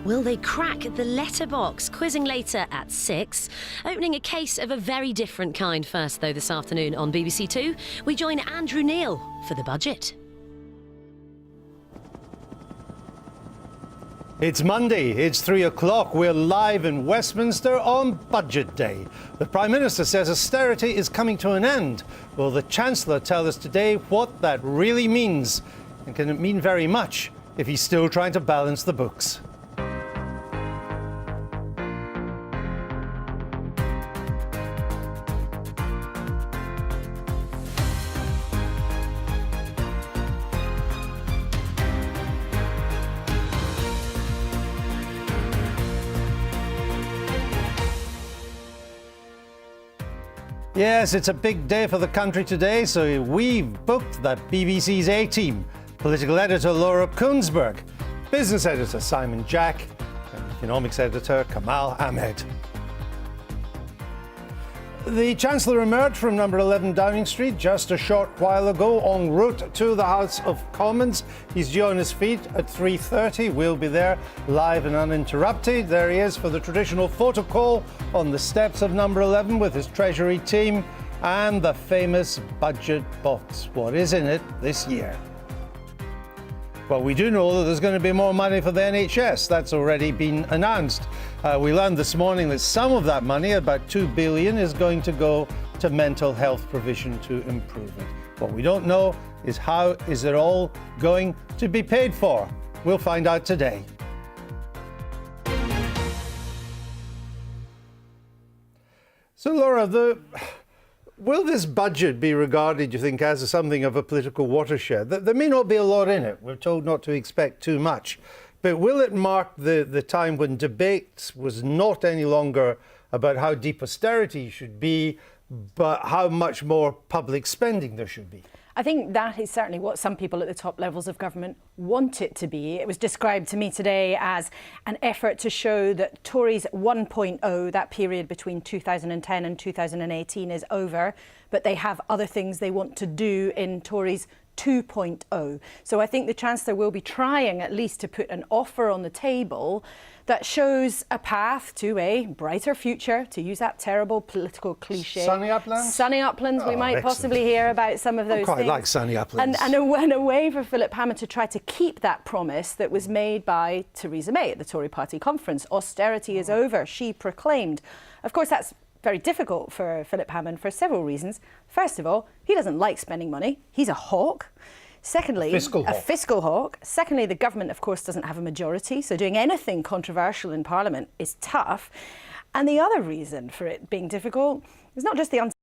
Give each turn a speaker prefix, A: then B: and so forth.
A: Will they crack the letterbox? Quizzing later at 6. Opening a case of a very different kind first, though, this afternoon on BBC Two. We join Andrew Neil for the budget.
B: It's Monday, it's 3 o'clock. We're live in Westminster on Budget Day. The Prime Minister says austerity is coming to an end. Will the Chancellor tell us today what that really means? And can it mean very much if he's still trying to balance the books? Yes, it's a big day for the country today, so we've booked the BBC's A-Team. Political editor Laura Kuenssberg, business editor Simon Jack, and economics editor Kamal Ahmed. The Chancellor emerged from number 11 Downing Street just a short while ago en route to the House of Commons. He's due on his feet at 3:30. We'll be there live and uninterrupted. There he is for the traditional photo call on the steps of number 11 with his Treasury team and the famous budget box. What is in it this year? Well, we do know that there's going to be more money for the NHS. That's already been announced. We learned this morning that some of that money, about $2 billion, is going to go to mental health provision to improve it. What we don't know is how is it all going to be paid for. We'll find out today. So, Laura, will this budget be regarded, you think, as something of a political watershed? There may not be a lot in it. We're told not to expect too much. But will it mark the time when debate was not any longer about how deep austerity should be, but how much more public spending there should be?
C: I think that is certainly what some people at the top levels of government want it to be. It was described to me today as an effort to show that Tories 1.0, that period between 2010 and 2018, is over, but they have other things they want to do in Tories 2.0. So I think the Chancellor will be trying at least to put an offer on the table that shows a path to a brighter future, to use that terrible political cliche.
B: Sunny Uplands?
C: Sunny Uplands, we might possibly hear about some of those things. I quite
B: like Sunny Uplands.
C: And a way for Philip Hammond to try to keep that promise that was made by Theresa May at the Tory party conference. Austerity is over, she proclaimed. Of course, that's very difficult for Philip Hammond for several reasons. First of all, he doesn't like spending money. He's a hawk. Secondly, a fiscal hawk. Secondly, the government, of course, doesn't have a majority, so doing anything controversial in Parliament is tough. And the other reason for it being difficult is not just the